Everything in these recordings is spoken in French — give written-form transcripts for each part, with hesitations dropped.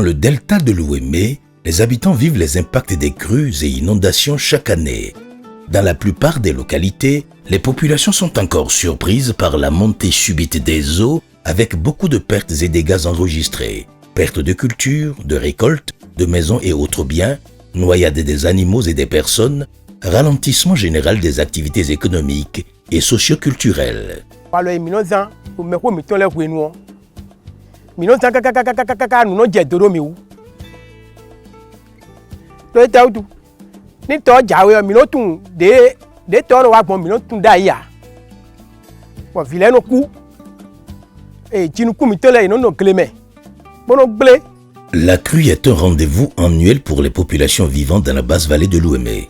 le delta de l'Ouémé, les habitants vivent les impacts des crues et inondations chaque année. Dans la plupart des localités, les populations sont encore surprises par la montée subite des eaux avec beaucoup de pertes et dégâts enregistrés. Pertes de cultures, de récoltes, de maisons et autres biens, noyades des animaux et des personnes, ralentissement général des activités économiques et socio-culturelles. La crue est un rendez-vous annuel pour les populations vivant dans la basse vallée de l'Ouémé.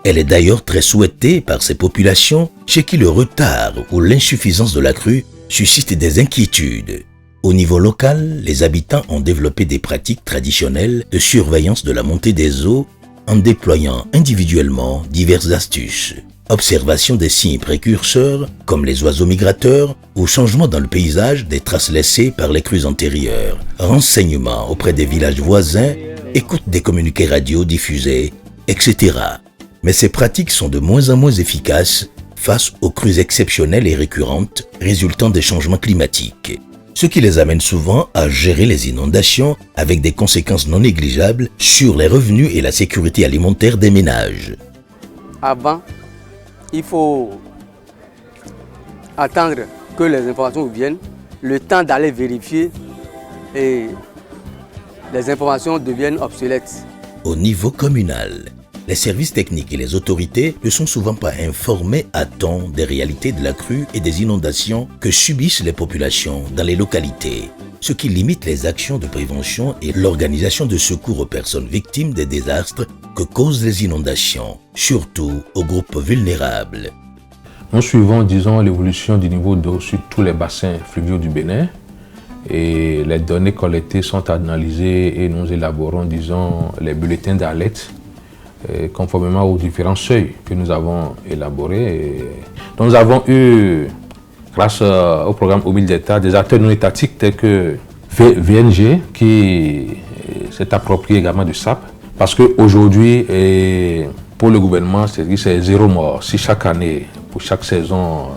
Elle est d'ailleurs très souhaitée par ces populations chez qui le retard ou l'insuffisance de la crue suscite des inquiétudes. Au niveau local, les habitants ont développé des pratiques traditionnelles de surveillance de la montée des eaux en déployant individuellement diverses astuces. Observation des signes précurseurs comme les oiseaux migrateurs ou changement dans le paysage des traces laissées par les crues antérieures. Renseignements auprès des villages voisins, écoute des communiqués radio diffusés, etc. Mais ces pratiques sont de moins en moins efficaces face aux crues exceptionnelles et récurrentes résultant des changements climatiques, ce qui les amène souvent à gérer les inondations avec des conséquences non négligeables sur les revenus et la sécurité alimentaire des ménages. Avant, il faut attendre que les informations viennent, le temps d'aller vérifier et les informations deviennent obsolètes. Au niveau communal, les services techniques et les autorités ne sont souvent pas informés à temps des réalités de la crue et des inondations que subissent les populations dans les localités, ce qui limite les actions de prévention et l'organisation de secours aux personnes victimes des désastres que causent les inondations, surtout aux groupes vulnérables. Nous suivons, disons, l'évolution du niveau d'eau sur tous les bassins fluviaux du Bénin et les données collectées sont analysées et nous élaborons, disons, les bulletins d'alerte conformément aux différents seuils que nous avons élaborés. Donc nous avons eu, grâce au programme Omil d'État, des acteurs non étatiques tels que VNG qui s'est approprié également du SAP. Parce qu'aujourd'hui, pour le gouvernement, c'est zéro mort. Si chaque année, pour chaque saison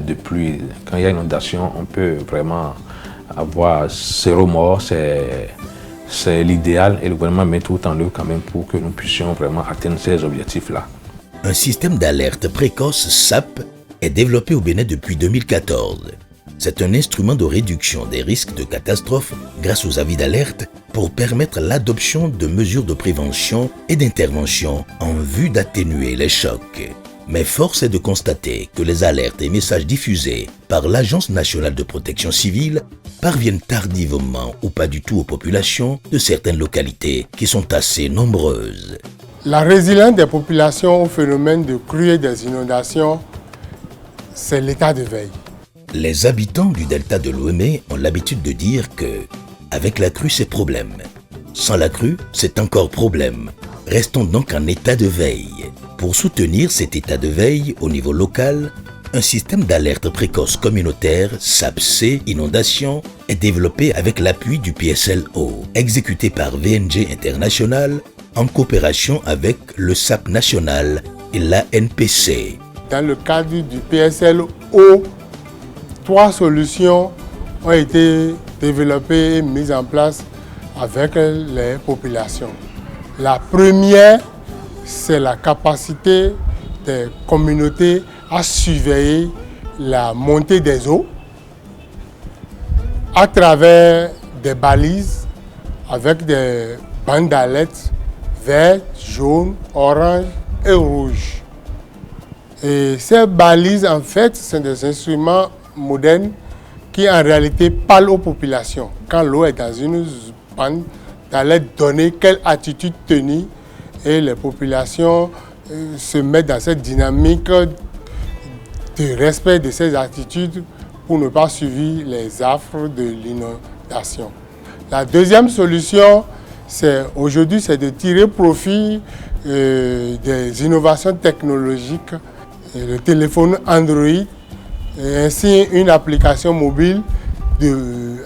de pluie, quand il y a inondation, on peut vraiment avoir zéro mort, c'est l'idéal et le gouvernement met tout en œuvre quand même pour que nous puissions vraiment atteindre ces objectifs-là. Un système d'alerte précoce SAP est développé au Bénin depuis 2014. C'est un instrument de réduction des risques de catastrophes grâce aux avis d'alerte pour permettre l'adoption de mesures de prévention et d'intervention en vue d'atténuer les chocs. Mais force est de constater que les alertes et messages diffusés par l'Agence nationale de protection civile parviennent tardivement ou pas du tout aux populations de certaines localités qui sont assez nombreuses. La résilience des populations au phénomène de crues et des inondations, c'est l'état de veille. Les habitants du delta de l'Ouémé ont l'habitude de dire que, avec la crue, c'est problème. Sans la crue, c'est encore problème. Restons donc en état de veille. Pour soutenir cet état de veille au niveau local, un système d'alerte précoce communautaire SAP-C Inondation est développé avec l'appui du PSLO, exécuté par VNG International en coopération avec le SAP national et l'ANPC. Dans le cadre du PSLO, 3 solutions ont été développées et mises en place avec les populations. La première, c'est la capacité des communautés à surveiller la montée des eaux à travers des balises avec des bandes d'alerte vertes, jaunes, oranges et rouges. Et ces balises, en fait, sont des instruments modernes qui, en réalité, parlent aux populations. Quand l'eau est dans une bande d'alerte donnée, quelle attitude tenir, et les populations se mettent dans cette dynamique de respect de ces attitudes pour ne pas subir les affres de l'inondation. La deuxième solution, aujourd'hui, c'est de tirer profit des innovations technologiques. Le téléphone Android, et ainsi une application mobile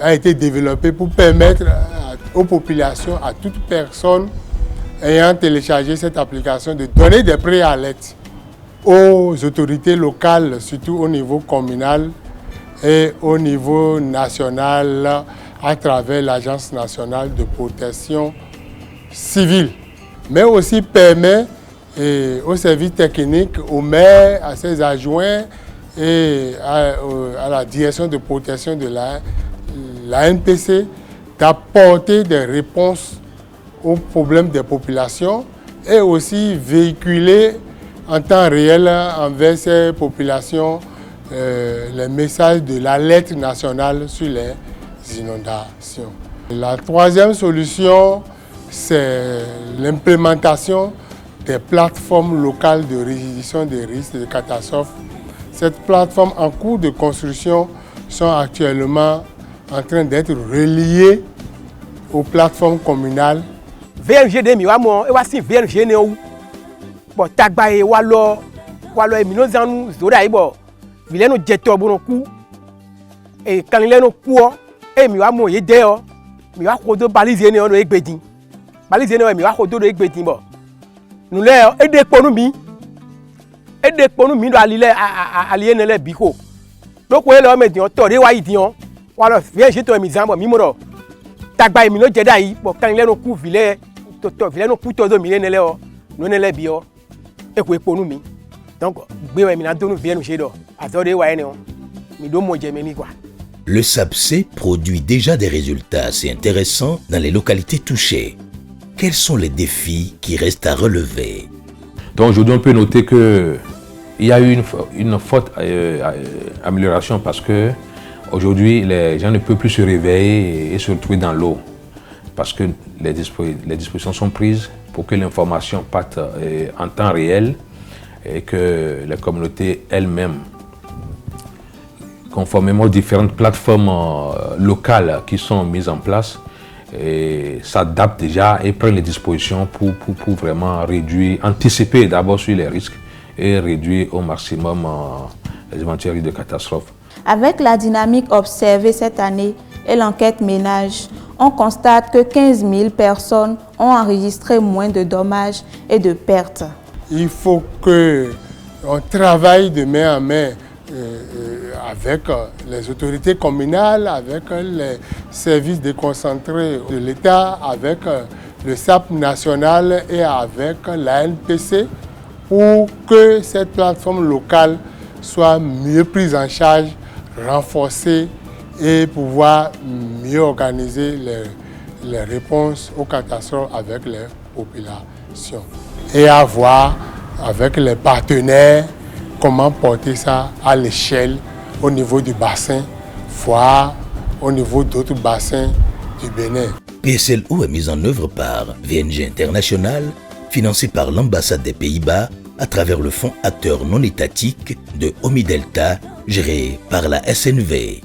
a été développée pour permettre à aux populations, à toute personne ayant téléchargé cette application, de donner des préalertes aux autorités locales, surtout au niveau communal et au niveau national, à travers l'Agence nationale de protection civile. Mais aussi permet aux services techniques, aux maires, à ses adjoints et à la direction de protection de la NPC d'apporter des réponses aux problèmes des populations et aussi véhiculer en temps réel envers ces populations les messages de l'alerte nationale sur les inondations. La troisième solution, c'est l'implémentation des plateformes locales de réduction des risques de catastrophes. Ces plateformes en cours de construction sont actuellement en train d'être reliées aux plateformes communales. VNG de mi wa mo e wa sin VNG ne o bo tagba e wa lo mi no zanu zora ibo vile no jeto bo no ku e kanile no ku o e mi wa mo ye de o mi wa ko do balize ne o no egbedin balize ne o mi wa ko do egbedin bo nu le e de ponu mi do alile ne le bi ko do ko e lo me din o to re wa idin o wa lo VNG to mi zambo mi mo ro tagba e mi no jeda yi bo kanile no ku vile vile no ku to do mi ne le o no ne le bi o e ko e ponu mi donc gbe we mi na do nu VNG do azore wa ene o mi do mo je me ni kwa. Le SAPC produit déjà des résultats assez intéressants dans les localités touchées. Quels sont les défis qui restent à relever? Donc aujourd'hui, on peut noter qu'il y a eu une forte amélioration parce que aujourd'hui, les gens ne peuvent plus se réveiller et se retrouver dans l'eau parce que les dispositions sont prises pour que l'information parte en temps réel et que les communautés elles-mêmes, conformément aux différentes plateformes locales qui sont mises en place, s'adaptent déjà et prennent les dispositions pour vraiment réduire, anticiper d'abord sur les risques et réduire au maximum les éventuels risques de catastrophe. Avec la dynamique observée cette année et l'enquête ménage, on constate que 15 000 personnes ont enregistré moins de dommages et de pertes. Il faut qu'on travaille de main en main avec les autorités communales, avec les services déconcentrés de l'État, avec le SAP national et avec la NPC pour que cette plateforme locale soit mieux prise en charge, renforcée et pouvoir mieux organiser les réponses aux catastrophes avec les populations. Et à voir avec les partenaires comment porter ça à l'échelle au niveau du bassin, voire au niveau d'autres bassins du Bénin. PSLO est mise en œuvre par VNG International, financé par l'ambassade des Pays-Bas à travers le fonds acteur non étatique de Omi Delta, géré par la SNV.